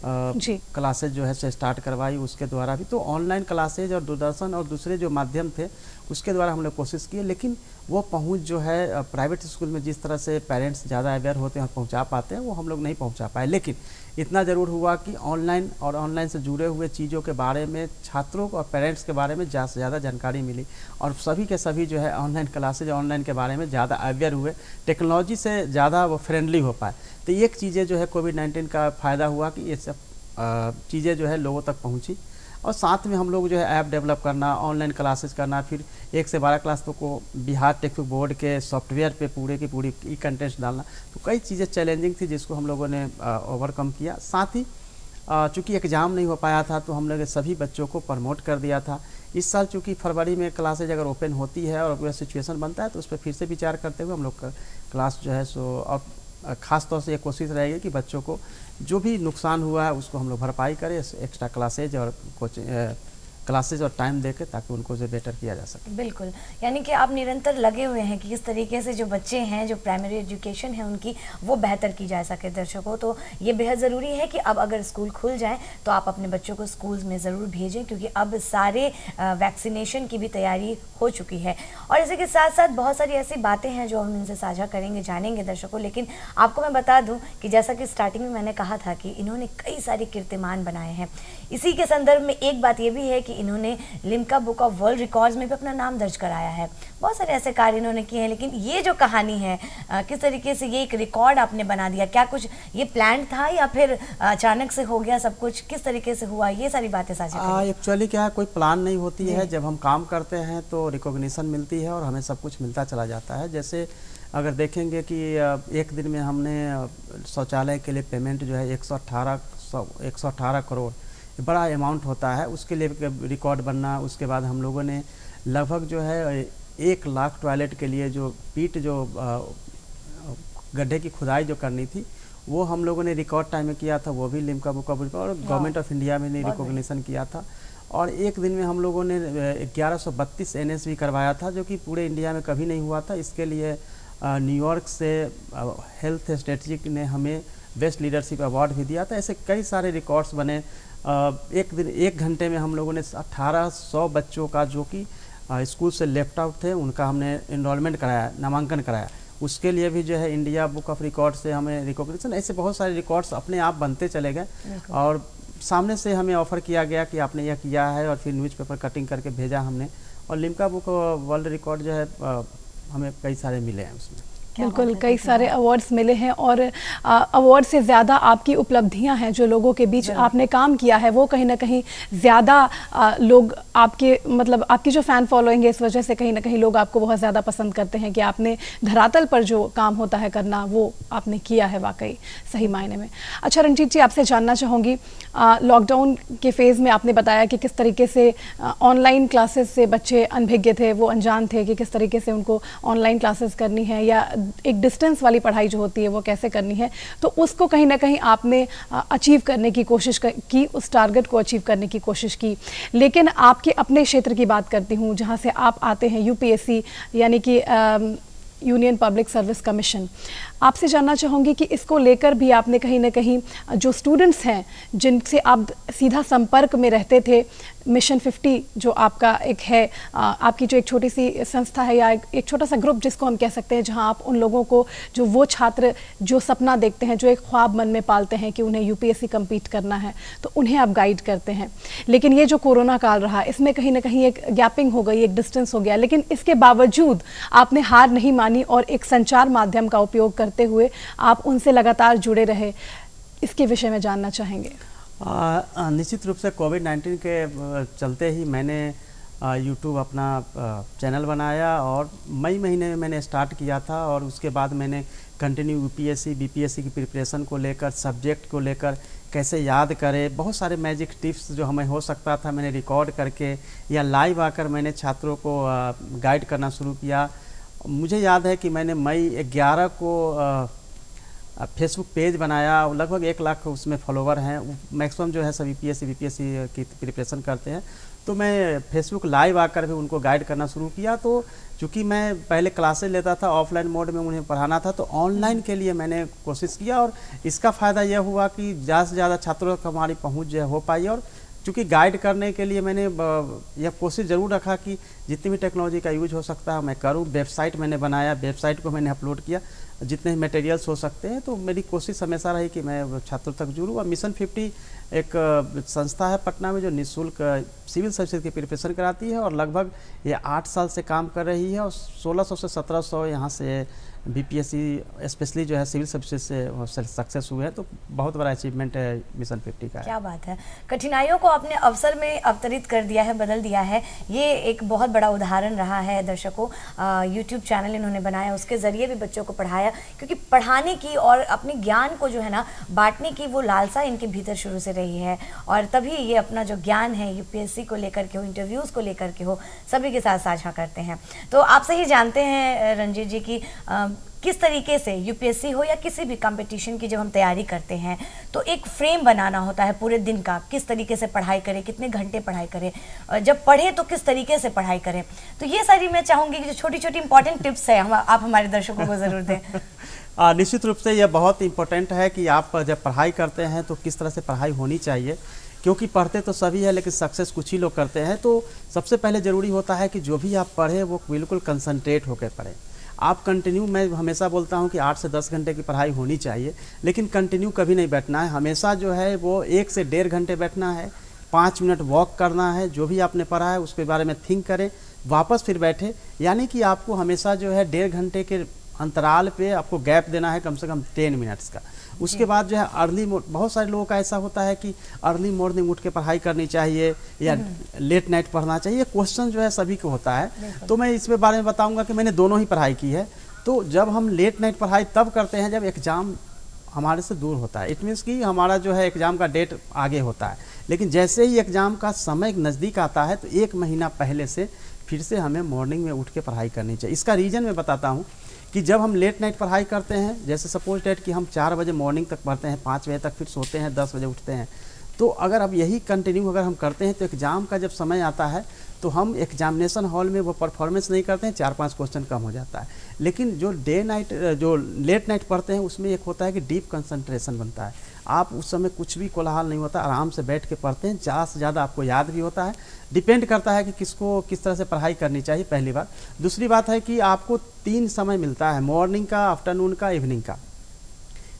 क्लासेज जो है से स्टार्ट करवाई, उसके द्वारा भी। तो ऑनलाइन क्लासेज और दूरदर्शन और दूसरे जो माध्यम थे उसके द्वारा हम लोग कोशिश किए, लेकिन वो पहुंच जो है प्राइवेट स्कूल में जिस तरह से पेरेंट्स ज़्यादा अवेयर होते हैं और पहुंचा पाते हैं, वो हम लोग नहीं पहुंचा पाए। लेकिन इतना ज़रूर हुआ कि ऑनलाइन और ऑनलाइन से जुड़े हुए चीज़ों के बारे में छात्रों को और पेरेंट्स के बारे में ज़्यादा से ज़्यादा जानकारी मिली, और सभी के सभी जो है ऑनलाइन क्लासेज, ऑनलाइन के बारे में ज़्यादा अवेयर हुए, टेक्नोलॉजी से ज़्यादा वो फ्रेंडली हो पाए। तो एक चीज़ें जो है कोविड-19 का फ़ायदा हुआ कि ये सब चीज़ें जो है लोगों तक पहुँची। और साथ में हम लोग जो है ऐप डेवलप करना, ऑनलाइन क्लासेस करना, फिर 1 से 12 क्लास तक को बिहार टेक्निक बोर्ड के सॉफ्टवेयर पे पूरे की पूरी ई कंटेंट्स डालना, तो कई चीज़ें चैलेंजिंग थी जिसको हम लोगों ने ओवरकम किया। साथ ही चूँकि एग्ज़ाम नहीं हो पाया था तो हम लोग सभी बच्चों को प्रमोट कर दिया था। इस साल चूँकि फरवरी में क्लासेज अगर ओपन होती है और कोई सिचुएशन बनता है तो उस पर फिर से विचार करते हुए हम लोग क्लास जो है सो, और ख़ास तौर से ये कोशिश रहेगी कि बच्चों को जो भी नुकसान हुआ है उसको हम लोग भरपाई करें, एक्स्ट्रा क्लासेज और कोचिंग क्लासेज और टाइम देकर, ताकि उनको जो बेटर किया जा सके। बिल्कुल, यानी कि आप निरंतर लगे हुए हैं कि किस तरीके से जो बच्चे हैं, जो प्राइमरी एजुकेशन है उनकी, वो बेहतर की जा सके। दर्शकों, तो ये बेहद ज़रूरी है कि अब अगर स्कूल खुल जाए तो आप अपने बच्चों को स्कूल्स में ज़रूर भेजें, क्योंकि अब सारे वैक्सीनेशन की भी तैयारी हो चुकी है। और इसी के साथ साथ बहुत सारी ऐसी बातें हैं जो हम इनसे साझा करेंगे, जानेंगे दर्शकों। लेकिन आपको मैं बता दूँ कि जैसा कि स्टार्टिंग में मैंने कहा था कि इन्होंने कई सारे कीर्तिमान बनाए हैं। इसी के संदर्भ में एक बात ये भी है कि इन्होंने Limca book of world records में भी अपना नाम दर्ज कराया है। बहुत सारे ऐसे कार्य इन्होंने किए हैं, लेकिन ये जो कहानी है, किस तरीके से ये एक रिकॉर्ड आपने बना दिया, क्या कुछ ये प्लान था या फिर अचानक से हो गया सब कुछ, किस तरीके से हुआ, ये सारी बातें साझा करेंगे। एक्चुअली क्या है, कोई प्लान नहीं होती है। जब हम काम करते हैं तो रिकॉग्निशन मिलती है और हमें सब कुछ मिलता चला जाता है। जैसे अगर देखेंगे कि एक दिन में हमने शौचालय के लिए पेमेंट जो है 118 करोड़, बड़ा अमाउंट होता है, उसके लिए रिकॉर्ड बनना। उसके बाद हम लोगों ने लगभग जो है 1 लाख टॉयलेट के लिए जो पीट, जो गड्ढे की खुदाई जो करनी थी, वो हम लोगों ने रिकॉर्ड टाइम में किया था, वो भी लिम्का बुक ऑफ रिकॉर्ड, और गवर्नमेंट ऑफ इंडिया में ने रिकॉग्निशन किया था। और एक दिन में हम लोगों ने 1132 NSV करवाया था, जो कि पूरे इंडिया में कभी नहीं हुआ था। इसके लिए न्यूयॉर्क से हेल्थ स्ट्रेटजिक ने हमें बेस्ट लीडरशिप अवार्ड भी दिया था। ऐसे कई सारे रिकॉर्ड्स बने। एक घंटे में हम लोगों ने 1800 बच्चों का, जो कि स्कूल से लेफ्ट आउट थे, उनका हमने इनरोलमेंट कराया, नामांकन कराया। उसके लिए भी जो है इंडिया बुक ऑफ रिकॉर्ड से हमें रिकॉग्निशन, ऐसे बहुत सारे रिकॉर्ड्स अपने आप बनते चले गए। और सामने से हमें ऑफ़र किया गया कि आपने यह किया है, और फिर न्यूज़पेपर कटिंग करके भेजा हमने। और लिम्का बुक वर्ल्ड रिकॉर्ड जो है हमें कई सारे मिले हैं उसमें। बिल्कुल, कई सारे अवार्ड्स मिले हैं, और अवार्ड से ज़्यादा आपकी उपलब्धियां हैं, जो लोगों के बीच आपने काम किया है, वो कहीं ना कहीं ज़्यादा लोग आपके, मतलब आपकी जो फ़ैन फॉलोइंग है, इस वजह से कहीं ना कहीं लोग आपको बहुत ज़्यादा पसंद करते हैं कि आपने धरातल पर जो काम होता है करना, वो आपने किया है वाकई सही मायने में। अच्छा रंजीत जी, आपसे जानना चाहूँगी, लॉकडाउन के फेज़ में आपने बताया कि किस तरीके से ऑनलाइन क्लासेस से बच्चे अनभिज्ञ थे, वो अनजान थे कि किस तरीके से उनको ऑनलाइन क्लासेस करनी है, या एक डिस्टेंस वाली पढ़ाई जो होती है वो कैसे करनी है। तो उसको कहीं ना कहीं आपने अचीव करने की कोशिश की, उस टारगेट को अचीव करने की कोशिश की। लेकिन आपके अपने क्षेत्र की बात करती हूँ, जहाँ से आप आते हैं, UPSC यानी कि यूनियन पब्लिक सर्विस कमीशन। आपसे जानना चाहूँगी कि इसको लेकर भी आपने कहीं ना कहीं जो स्टूडेंट्स हैं, जिनसे आप सीधा संपर्क में रहते थे, मिशन 50 जो आपका एक है, आपकी जो एक छोटी सी संस्था है, या एक छोटा सा ग्रुप जिसको हम कह सकते हैं, जहां आप उन लोगों को, जो वो छात्र जो सपना देखते हैं, जो एक ख्वाब मन में पालते हैं कि उन्हें UPSC कम्पीट करना है, तो उन्हें आप गाइड करते हैं। लेकिन ये जो कोरोना काल रहा, इसमें कहीं ना कहीं एक गैपिंग हो गई, एक डिस्टेंस हो गया, लेकिन इसके बावजूद आपने हार नहीं मानी और एक संचार माध्यम का उपयोग करते हुए आप उनसे लगातार जुड़े रहे। इसके विषय में जानना चाहेंगे। निश्चित रूप से कोविड-19 के चलते ही मैंने YouTube अपना चैनल बनाया, और मई महीने में मैंने स्टार्ट किया था। और उसके बाद मैंने कंटिन्यू UPSC BPSC की प्रिपरेशन को लेकर, सब्जेक्ट को लेकर, कैसे याद करें, बहुत सारे मैजिक टिप्स जो हमें हो सकता था, मैंने रिकॉर्ड करके या लाइव आकर मैंने छात्रों को गाइड करना शुरू किया। मुझे याद है कि मैंने मई 11 को फेसबुक पेज बनाया, लगभग 1 लाख उसमें फॉलोवर हैं। मैक्सिमम जो है सब UPSC BPSC की प्रिपरेशन करते हैं। तो मैं फेसबुक लाइव आकर भी उनको गाइड करना शुरू किया। तो चूँकि मैं पहले क्लासेस लेता था, ऑफलाइन मोड में उन्हें पढ़ाना था, तो ऑनलाइन के लिए मैंने कोशिश किया, और इसका फ़ायदा यह हुआ कि ज़्यादा से ज़्यादा छात्रों तक हमारी पहुँच जो हो पाई। और चूँकि गाइड करने के लिए मैंने यह कोशिश ज़रूर रखा कि जितनी भी टेक्नोलॉजी का यूज हो सकता है मैं करूँ। वेबसाइट मैंने बनाया, वेबसाइट को मैंने अपलोड किया, जितने मटेरियल्स हो सकते हैं। तो मेरी कोशिश हमेशा रही कि मैं छात्रों तक जुड़ूँ। और मिशन 50 एक संस्था है पटना में, जो निःशुल्क सिविल सर्विसेज की प्रिपरेशन कराती है, और लगभग ये 8 साल से काम कर रही है। और 1600 से 1700 यहाँ से BPSC स्पेशली जो है सिविल सर्विसेज से सक्सेस हुए हैं। तो बहुत बड़ा अचीवमेंट है मिशन 50 का। क्या बात है, कठिनाइयों को आपने अवसर में अवतरित कर दिया है, बदल दिया है। ये एक बहुत बड़ा उदाहरण रहा है दर्शकों। YouTube चैनल इन्होंने बनाया, उसके ज़रिए भी बच्चों को पढ़ाया, क्योंकि पढ़ाने की और अपने ज्ञान को जो है ना बांटने की वो लालसा इनके भीतर शुरू से रही है। और तभी ये अपना जो ज्ञान है UPSC को लेकर के हो, इंटरव्यूज़ को लेकर के हो, सभी के साथ साझा करते हैं। तो आपसे ही जानते हैं रंजीत जी की किस तरीके से UPSC हो या किसी भी कंपटीशन की जब हम तैयारी करते हैं, तो एक फ्रेम बनाना होता है पूरे दिन का, किस तरीके से पढ़ाई करें, कितने घंटे पढ़ाई करें, जब पढ़ें तो किस तरीके से पढ़ाई करें। तो ये सारी मैं चाहूँगी कि जो छोटी छोटी इंपॉर्टेंट टिप्स है आप हमारे दर्शकों को ज़रूर दें। निश्चित रूप से यह बहुत इम्पोर्टेंट है कि आप जब पढ़ाई करते हैं तो किस तरह से पढ़ाई होनी चाहिए, क्योंकि पढ़ते तो सभी है लेकिन सक्सेस कुछ ही लोग करते हैं। तो सबसे पहले ज़रूरी होता है कि जो भी आप पढ़ें वो बिल्कुल कंसंट्रेट होकर पढ़ें। आप कंटिन्यू, मैं हमेशा बोलता हूं कि 8 से 10 घंटे की पढ़ाई होनी चाहिए, लेकिन कंटिन्यू कभी नहीं बैठना है। हमेशा जो है वो 1 से 1.5 घंटे बैठना है, 5 मिनट वॉक करना है, जो भी आपने पढ़ा है उसके बारे में थिंक करें, वापस फिर बैठे। यानी कि आपको हमेशा जो है 1.5 घंटे के अंतराल पे आपको गैप देना है, कम से कम 10 मिनट्स का। उसके बाद जो है अर्ली, बहुत सारे लोगों का ऐसा होता है कि अर्ली मॉर्निंग उठ के पढ़ाई करनी चाहिए या लेट नाइट पढ़ना चाहिए। क्वेश्चन जो है सभी को होता है। तो मैं इसके बारे में बताऊंगा कि मैंने दोनों ही पढ़ाई की है। तो जब हम लेट नाइट पढ़ाई तब करते हैं जब एग्ज़ाम हमारे से दूर होता है। इट मीन्स कि हमारा जो है एग्ज़ाम का डेट आगे होता है, लेकिन जैसे ही एग्ज़ाम का समय नज़दीक आता है तो 1 महीना पहले से फिर से हमें मॉर्निंग में उठ के पढ़ाई करनी चाहिए। इसका रीज़न मैं बताता हूँ कि जब हम लेट नाइट पढ़ाई करते हैं, जैसे सपोज डेट कि हम 4 बजे मॉर्निंग तक पढ़ते हैं, 5 बजे तक फिर सोते हैं, 10 बजे उठते हैं, तो अगर अब यही कंटिन्यू अगर हम करते हैं तो एग्ज़ाम का जब समय आता है तो हम एग्जामिनेशन हॉल में वो परफॉर्मेंस नहीं करते हैं, 4-5 क्वेश्चन कम हो जाता है। लेकिन जो जो लेट नाइट पढ़ते हैं उसमें एक होता है कि डीप कंसंट्रेशन बनता है, आप उस समय कुछ भी कोलाहल नहीं होता, आराम से बैठ के पढ़ते हैं, ज़्यादा से ज़्यादा आपको याद भी होता है। डिपेंड करता है कि किसको किस तरह से पढ़ाई करनी चाहिए, पहली बात। दूसरी बात है कि आपको 3 समय मिलता है, मॉर्निंग का, आफ्टरनून का, इवनिंग का।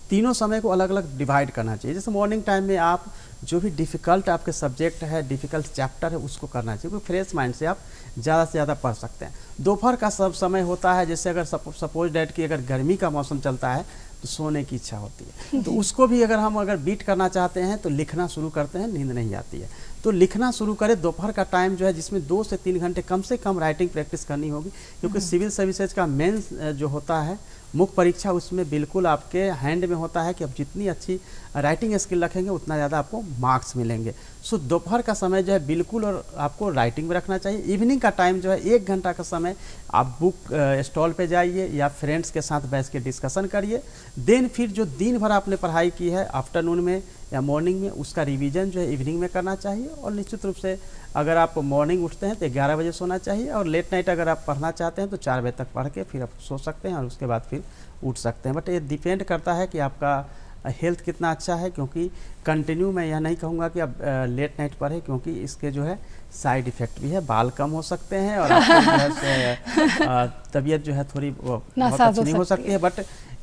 तीनों समय को अलग अलग डिवाइड करना चाहिए। जैसे मॉर्निंग टाइम में आप जो भी डिफ़िकल्ट आपके सब्जेक्ट है, डिफ़िकल्ट चैप्टर है, उसको करना चाहिए, क्योंकि फ्रेश माइंड से आप ज़्यादा से ज़्यादा पढ़ सकते हैं। दोपहर का सब समय होता है, जैसे अगर सपोज डेट कि अगर गर्मी का मौसम चलता है तो सोने की इच्छा होती है, तो उसको भी अगर बीट करना चाहते हैं तो लिखना शुरू करते हैं, नींद नहीं आती है तो लिखना शुरू करें। दोपहर का टाइम जो है जिसमें 2 से 3 घंटे कम से कम राइटिंग प्रैक्टिस करनी होगी, क्योंकि सिविल सर्विसेज का मेंस जो होता है मुख्य परीक्षा, उसमें बिल्कुल आपके हैंड में होता है कि आप जितनी अच्छी राइटिंग स्किल रखेंगे उतना ज़्यादा आपको मार्क्स मिलेंगे। सो दोपहर का समय जो है बिल्कुल और आपको राइटिंग में रखना चाहिए। इवनिंग का टाइम जो है 1 घंटा का समय आप बुक स्टॉल पे जाइए या फ्रेंड्स के साथ बैठ के डिस्कशन करिए। देन फिर जो दिन भर आपने पढ़ाई की है आफ्टरनून में या मॉर्निंग में, उसका रिवीजन जो है इवनिंग में करना चाहिए। और निश्चित रूप से अगर आप मॉर्निंग उठते हैं तो 11 बजे सोना चाहिए, और लेट नाइट अगर आप पढ़ना चाहते हैं तो 4 बजे तक पढ़ के फिर आप सो सकते हैं और उसके बाद फिर उठ सकते हैं। बट ये डिपेंड करता है कि आपका हेल्थ कितना अच्छा है, क्योंकि कंटिन्यू मैं यह नहीं कहूँगा कि आप लेट नाइट पढ़ें, क्योंकि इसके जो है साइड इफ़ेक्ट भी है, बाल कम हो सकते हैं और तबीयत जो है थोड़ी बहुत अच्छी नहीं हो सकती है। बट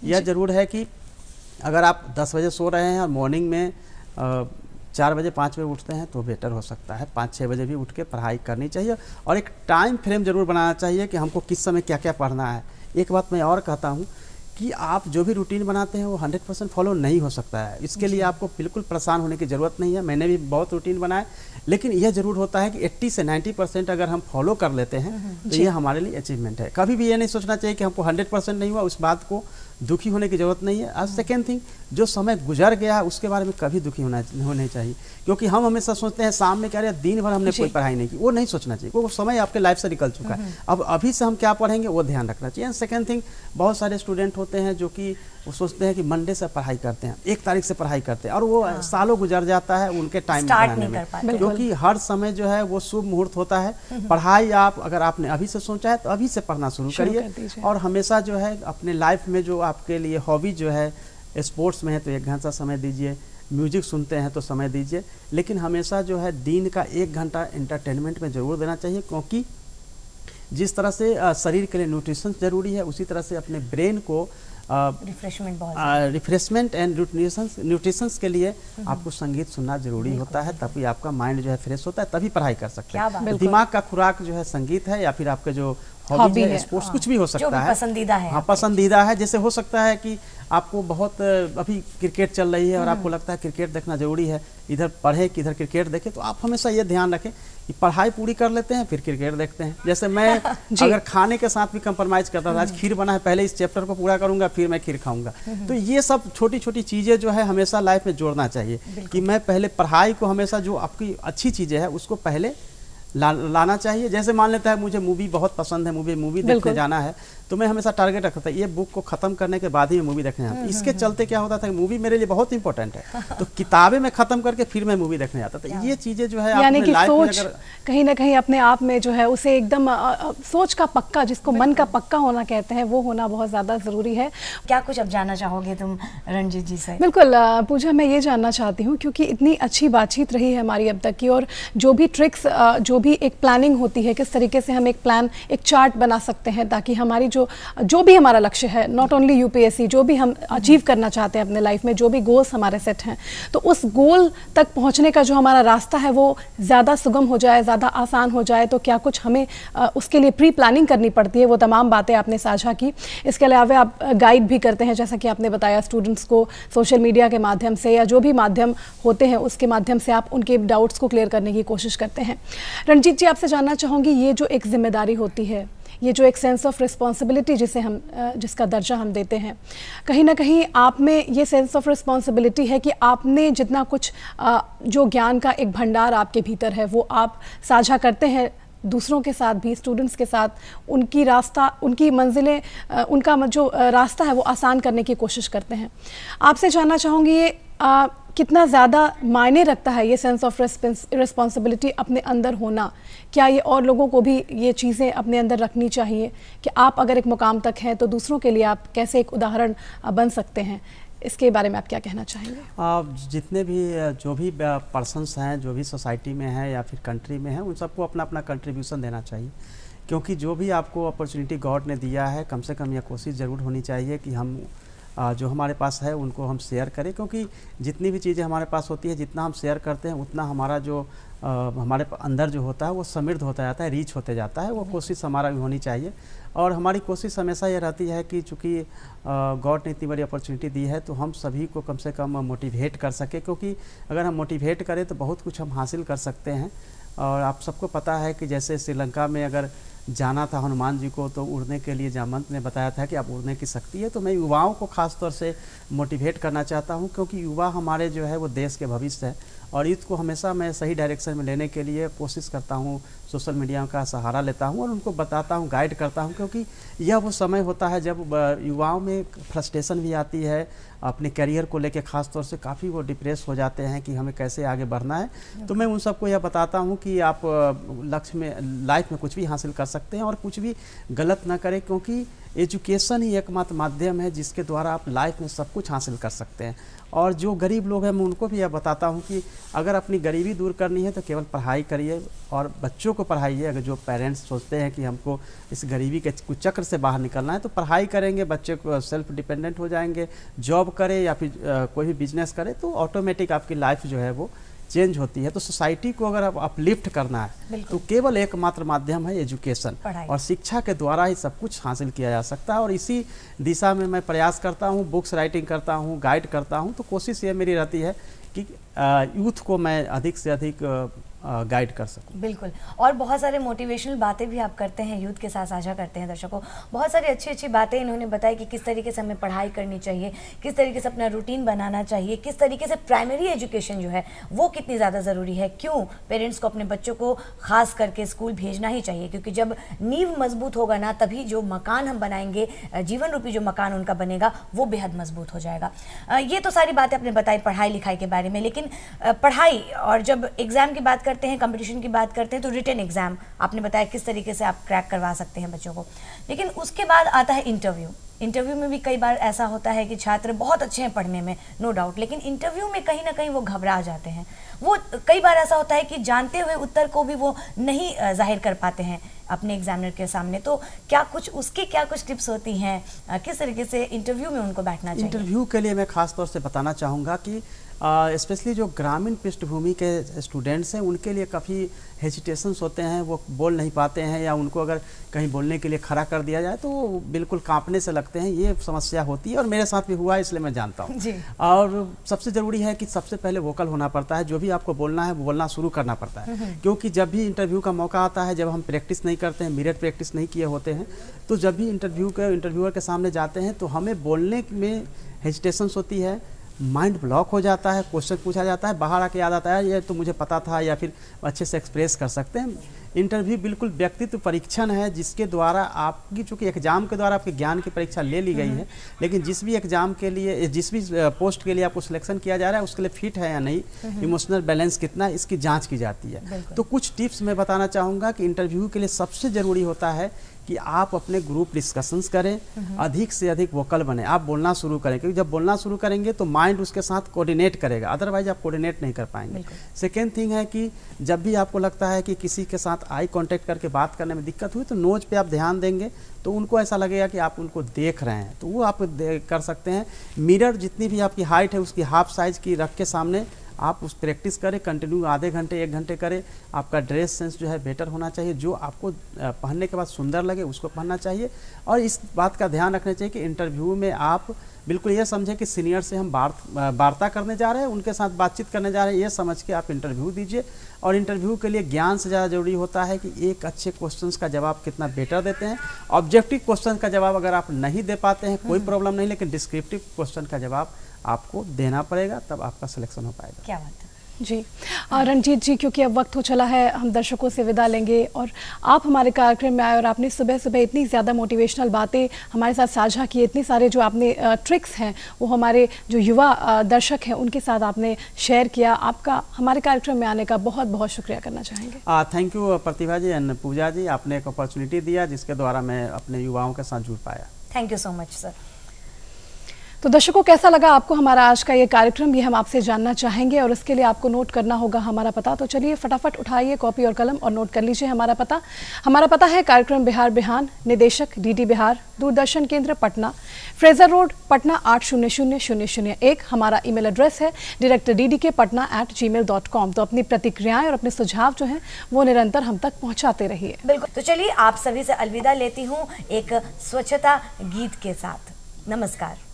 यह ज़रूर है कि अगर आप 10 बजे सो रहे हैं और मॉर्निंग में 4 बजे 5 बजे उठते हैं तो बेटर हो सकता है। 5-6 बजे भी उठ के पढ़ाई करनी चाहिए, और एक टाइम फ्रेम ज़रूर बनाना चाहिए कि हमको किस समय क्या क्या पढ़ना है। एक बात मैं और कहता हूँ कि आप जो भी रूटीन बनाते हैं वो 100% फॉलो नहीं हो सकता है। इसके लिए आपको बिल्कुल परेशान होने की ज़रूरत नहीं है। मैंने भी बहुत रूटीन बनाए, लेकिन यह ज़रूर होता है कि 80 से 90% अगर हम फॉलो कर लेते हैं तो ये हमारे लिए अचीवमेंट है। कभी भी ये नहीं सोचना चाहिए कि हमको 100% नहीं हुआ, उस बात को दुखी होने की ज़रूरत नहीं है। और सेकेंड थिंग, जो समय गुजर गया है उसके बारे में कभी दुखी होने चाहिए, क्योंकि हम हमेशा सोचते हैं शाम में क्या रहे, दिन भर हमने कोई पढ़ाई नहीं की, वो नहीं सोचना चाहिए। वो समय आपके लाइफ से निकल चुका है, अब अभी से हम क्या पढ़ेंगे वो ध्यान रखना चाहिए। सेकेंड थिंग, बहुत सारे स्टूडेंट होते हैं जो कि वो सोचते हैं कि मंडे से पढ़ाई करते हैं, 1 तारीख से पढ़ाई करते हैं, और वो सालों गुजर जाता है उनके टाइम बनाने में, क्योंकि हर समय जो है वो शुभ मुहूर्त होता है। पढ़ाई अगर आपने अभी से सोचा है तो अभी से पढ़ना शुरू करिए, और हमेशा जो है अपने लाइफ में जो आपके लिए हॉबी जो है, स्पोर्ट्स में है तो 1 घंटा समय दीजिए, म्यूजिक सुनते हैं तो समय दीजिए, लेकिन हमेशा जो है दिन का 1 घंटा एंटरटेनमेंट में ज़रूर देना चाहिए, क्योंकि जिस तरह से शरीर के लिए न्यूट्रिशन ज़रूरी है, उसी तरह से अपने ब्रेन को रिफ्रेशमेंट एंड न्यूट्रिशंस के लिए आपको संगीत सुनना जरूरी होता है, तभी आपका माइंड जो है फ्रेश होता है, तभी पढ़ाई कर सकते हैं। दिमाग का खुराक जो है संगीत है, या फिर आपके जो हॉबी है, स्पोर्ट्स, कुछ भी हो सकता है, पसंदीदा है। हाँ, पसंदीदा है। जैसे हो सकता है कि आपको बहुत अभी क्रिकेट चल रही है और आपको लगता है क्रिकेट देखना जरूरी है, इधर पढ़े कि इधर क्रिकेट देखें, तो आप हमेशा ये ध्यान रखें कि पढ़ाई पूरी कर लेते हैं फिर क्रिकेट देखते हैं। जैसे मैं अगर खाने के साथ भी कंप्रोमाइज़ करता था, आज खीर बना है, पहले इस चैप्टर को पूरा करूंगा फिर मैं खीर खाऊंगा। तो ये सब छोटी छोटी चीज़ें जो है हमेशा लाइफ में जोड़ना चाहिए, कि मैं पहले पढ़ाई को हमेशा, जो आपकी अच्छी चीज़ें हैं उसको पहले लाना चाहिए। जैसे मान लेता है मुझे मूवी बहुत पसंद है, मूवी देखने जाना है, तो मैं हमेशा टारगेट रखता था ये बुक को खत्म करने के बाद ही मैं मूवी देखने जाता। इसके चलते क्या होता था कि मूवी मेरे लिए बहुत इंपॉर्टेंट है, तो किताबें मैं खत्म करके फिर मैं मूवी देखने जाता था। ये चीजें जो है यानी कि सोच कहीं ना कहीं अपने आप में जो है उसे एकदम सोच का पक्का, जिसको मन का पक्का होना कहते हैं, वो होना बहुत ज्यादा जरूरी है। क्या कुछ अब जानना चाहोगे तुम रंजीत जी से? बिल्कुल पूजा, मैं ये जानना चाहती हूँ, क्योंकि इतनी अच्छी बातचीत रही है हमारी अब तक की, और जो भी ट्रिक्स, जो भी एक प्लानिंग होती है, किस तरीके से हम एक प्लान, एक चार्ट बना सकते हैं ताकि हमारी जो भी हमारा लक्ष्य है, नॉट ओनली यूपीएससी, जो भी हम अचीव करना चाहते हैं अपने लाइफ में, जो भी गोल्स हमारे सेट हैं, तो उस गोल तक पहुंचने का जो हमारा रास्ता है वो ज़्यादा सुगम हो जाए, ज़्यादा आसान हो जाए, तो क्या कुछ हमें उसके लिए प्री प्लानिंग करनी पड़ती है? वो तमाम बातें आपने साझा की। इसके अलावा आप गाइड भी करते हैं, जैसा कि आपने बताया, स्टूडेंट्स को सोशल मीडिया के माध्यम से या जो भी माध्यम होते हैं उसके माध्यम से आप उनके डाउट्स को क्लियर करने की कोशिश करते हैं। रंजीत जी, आपसे जानना चाहूँगी, ये जो एक जिम्मेदारी होती है, ये जो एक सेंस ऑफ रिस्पॉन्सिबिलिटी जिसका दर्जा हम देते हैं, कहीं ना कहीं आप में ये सेंस ऑफ रिस्पॉन्सिबिलिटी है कि आपने जितना कुछ जो ज्ञान का एक भंडार आपके भीतर है वो आप साझा करते हैं दूसरों के साथ भी, स्टूडेंट्स के साथ उनकी मंजिलें, उनका जो रास्ता है वो आसान करने की कोशिश करते हैं। आपसे जानना चाहूँगी ये कितना ज़्यादा मायने रखता है ये सेंस ऑफ रिस्पॉन्सिबिलिटी अपने अंदर होना? क्या ये और लोगों को भी ये चीज़ें अपने अंदर रखनी चाहिए कि आप अगर एक मुकाम तक हैं तो दूसरों के लिए आप कैसे एक उदाहरण बन सकते हैं? इसके बारे में आप क्या कहना चाहेंगे? जितने भी जो भी पर्सन्स हैं, जो भी सोसाइटी में हैं या फिर कंट्री में हैं, उन सबको अपना अपना कंट्रीब्यूशन देना चाहिए, क्योंकि जो भी आपको अपॉर्चुनिटी गॉड ने दिया है, कम से कम यह कोशिश ज़रूर होनी चाहिए कि हम जो हमारे पास है उनको हम शेयर करें, क्योंकि जितनी भी चीज़ें हमारे पास होती है, जितना हम शेयर करते हैं उतना हमारा जो हमारे अंदर जो होता है वो समृद्ध होता जाता है, रीच होते जाता है। वो कोशिश हमारा भी होनी चाहिए और हमारी कोशिश हमेशा ये रहती है कि चूँकि गॉड ने इतनी बड़ी अपॉर्चुनिटी दी है तो हम सभी को कम से कम मोटिवेट कर सके, क्योंकि अगर हम मोटिवेट करें तो बहुत कुछ हम हासिल कर सकते हैं। और आप सबको पता है कि जैसे श्रीलंका में अगर जाना था हनुमान जी को तो उड़ने के लिए जामवंत ने बताया था कि आप उड़ने की शक्ति है। तो मैं युवाओं को खास तौर से मोटिवेट करना चाहता हूं, क्योंकि युवा हमारे जो है वो देश के भविष्य है और यूथ को हमेशा मैं सही डायरेक्शन में लेने के लिए कोशिश करता हूं, सोशल मीडिया का सहारा लेता हूं और उनको बताता हूं, गाइड करता हूं, क्योंकि यह वो समय होता है जब युवाओं में फ्रस्ट्रेशन भी आती है अपने करियर को लेके, खास तौर से काफ़ी वो डिप्रेस हो जाते हैं कि हमें कैसे आगे बढ़ना है। तो मैं उन सबको यह बताता हूं कि आप लक्ष्य में, लाइफ में कुछ भी हासिल कर सकते हैं और कुछ भी गलत ना करें, क्योंकि एजुकेशन ही एकमात्र माध्यम है जिसके द्वारा आप लाइफ में सब कुछ हासिल कर सकते हैं। और जो गरीब लोग हैं मैं उनको भी यह बताता हूं कि अगर अपनी गरीबी दूर करनी है तो केवल पढ़ाई करिए और बच्चों को पढ़ाइए। अगर जो पेरेंट्स सोचते हैं कि हमको इस गरीबी के कुचक्र से बाहर निकलना है तो पढ़ाई करेंगे, बच्चे को सेल्फ डिपेंडेंट हो जाएंगे, जॉब करे या फिर कोई भी बिजनेस करे तो ऑटोमेटिक आपकी लाइफ जो है वो चेंज होती है। तो सोसाइटी को अगर आप अपलिफ्ट करना है तो केवल एकमात्र माध्यम है एजुकेशन, और शिक्षा के द्वारा ही सब कुछ हासिल किया जा सकता है। और इसी दिशा में मैं प्रयास करता हूँ, बुक्स राइटिंग करता हूँ, गाइड करता हूँ। तो कोशिश ये मेरी रहती है कि यूथ को मैं अधिक से अधिक गाइड कर सकूं। बिल्कुल, और बहुत सारे मोटिवेशनल बातें भी आप करते हैं, यूथ के साथ साझा करते हैं दर्शकों। बहुत सारी अच्छी अच्छी बातें इन्होंने बताई कि किस तरीके से हमें पढ़ाई करनी चाहिए, किस तरीके से अपना रूटीन बनाना चाहिए, किस तरीके से प्राइमरी एजुकेशन जो है वो कितनी ज़्यादा ज़रूरी है, क्यों पेरेंट्स को अपने बच्चों को खास करके स्कूल भेजना ही चाहिए, क्योंकि जब नींव मजबूत होगा ना तभी जो मकान हम बनाएंगे, जीवन रूपी जो मकान उनका बनेगा वो बेहद मजबूत हो जाएगा। ये तो सारी बातें आपने बताई पढ़ाई लिखाई के बारे में, लेकिन पढ़ाई और जब एग्ज़ाम की बात करते हैं, कंपटीशन की बात करते हैं, तो रिटन एग्जाम आपने बताया किस तरीके से आप क्रैक करवा सकते हैं बच्चों को। लेकिन उसके बाद आता है इंटरव्यू। इंटरव्यू में भी कई बार ऐसा होता है कि छात्र बहुत अच्छे हैं पढ़ने में, नो डाउट, लेकिन इंटरव्यू में कहीं ना कहीं वो घबरा जाते हैं। वो कई बार ऐसा होता है कि जानते हुए उत्तर को भी वो नहीं जाहिर कर पाते हैं अपने एग्जामिनर के सामने। तो क्या कुछ टिप्स होती हैं, किस तरीके से इंटरव्यू में उनको बैठना चाहिए? इंटरव्यू के लिए मैं खास तौर से बताना चाहूँगा कि स्पेशली जो ग्रामीण पृष्ठभूमि के स्टूडेंट्स हैं उनके लिए काफ़ी हेजिटेशंस होते हैं, वो बोल नहीं पाते हैं या उनको अगर कहीं बोलने के लिए खड़ा कर दिया जाए तो बिल्कुल कांपने से लगते हैं। ये समस्या होती है और मेरे साथ भी हुआ है, इसलिए मैं जानता हूँ। और सबसे ज़रूरी है कि सबसे पहले वोकल होना पड़ता है। जो भी आपको बोलना है वो बोलना शुरू करना पड़ता है, क्योंकि जब भी इंटरव्यू का मौका आता है, जब हम प्रैक्टिस नहीं करते हैं, मिरर प्रैक्टिस नहीं किए होते हैं, तो जब भी इंटरव्यूअर के सामने जाते हैं तो हमें बोलने में हेजिटेशंस होती है, माइंड ब्लॉक हो जाता है, क्वेश्चन पूछा जाता है, बाहर आके याद आता है ये तो मुझे पता था, या फिर अच्छे से एक्सप्रेस कर सकते हैं। इंटरव्यू बिल्कुल व्यक्तित्व परीक्षण है जिसके द्वारा आपकी, चूँकि एग्जाम के द्वारा आपके ज्ञान की परीक्षा ले ली गई है, लेकिन जिस भी एग्जाम के लिए, जिस भी पोस्ट के लिए आपको सिलेक्शन किया जा रहा है उसके लिए फिट है या नहीं, इमोशनल बैलेंस कितना है, इसकी जांच की जाती है। तो कुछ टिप्स मैं बताना चाहूँगा कि इंटरव्यू के लिए सबसे ज़रूरी होता है कि आप अपने ग्रुप डिस्कशंस करें, अधिक से अधिक वोकल बने, आप बोलना शुरू करें, क्योंकि जब बोलना शुरू करेंगे तो माइंड उसके साथ कोऑर्डिनेट करेगा, अदरवाइज आप कोऑर्डिनेट नहीं कर पाएंगे। सेकेंड थिंग है कि जब भी आपको लगता है कि किसी के साथ आई कांटेक्ट करके बात करने में दिक्कत हुई तो नोज पे आप ध्यान देंगे तो उनको ऐसा लगेगा कि आप उनको देख रहे हैं, तो वो आप कर सकते हैं। मिरर जितनी भी आपकी हाइट है उसकी हाफ साइज की रख के सामने आप उस प्रैक्टिस करें, कंटिन्यू आधे घंटे 1 घंटे करें। आपका ड्रेस सेंस जो है बेटर होना चाहिए, जो आपको पहनने के बाद सुंदर लगे उसको पहनना चाहिए। और इस बात का ध्यान रखना चाहिए कि इंटरव्यू में आप बिल्कुल ये समझें कि सीनियर से हम वार्ता करने जा रहे हैं, उनके साथ बातचीत करने जा रहे हैं, ये समझ के आप इंटरव्यू दीजिए। और इंटरव्यू के लिए ज्ञान से ज़्यादा ज़रूरी होता है कि एक अच्छे क्वेश्चंस का जवाब कितना बेटर देते हैं। ऑब्जेक्टिव क्वेश्चन का जवाब अगर आप नहीं दे पाते हैं कोई प्रॉब्लम नहीं, लेकिन डिस्क्रिप्टिव क्वेश्चन का जवाब आपको देना पड़ेगा, तब आपका सिलेक्शन हो पाएगा। क्या बात है। जी रणजीत जी, क्योंकि अब वक्त हो चला है, हम दर्शकों से विदा लेंगे और आप हमारे कार्यक्रम में आए और आपने सुबह सुबह इतनी ज़्यादा मोटिवेशनल बातें हमारे साथ साझा की, इतनी सारे जो आपने ट्रिक्स हैं वो हमारे जो युवा दर्शक हैं उनके साथ आपने शेयर किया। आपका हमारे कार्यक्रम में आने का बहुत बहुत शुक्रिया करना चाहेंगे। Thank you Pratibha ji and Puja ji, आपने एक अपॉर्चुनिटी दिया जिसके द्वारा मैं अपने युवाओं के साथ जुड़ पाया। Thank you so much sir. तो दर्शकों, कैसा लगा आपको हमारा आज का ये कार्यक्रम, ये हम आपसे जानना चाहेंगे और इसके लिए आपको नोट करना होगा हमारा पता। तो चलिए फटाफट उठाइए कॉपी और कलम और नोट कर लीजिए हमारा पता। हमारा पता है कार्यक्रम बिहार बिहान, निदेशक डीडी बिहार, दूरदर्शन केंद्र पटना, फ्रेजर रोड पटना 800001। हमारा ईमेल एड्रेस है directordk.patna@gmail.com। तो अपनी प्रतिक्रियाएं और अपने सुझाव जो हैं वो निरंतर हम तक पहुंचाते रहिए। बिल्कुल। तो चलिए आप सभी से अलविदा लेती हूँ एक स्वच्छता गीत के साथ। नमस्कार।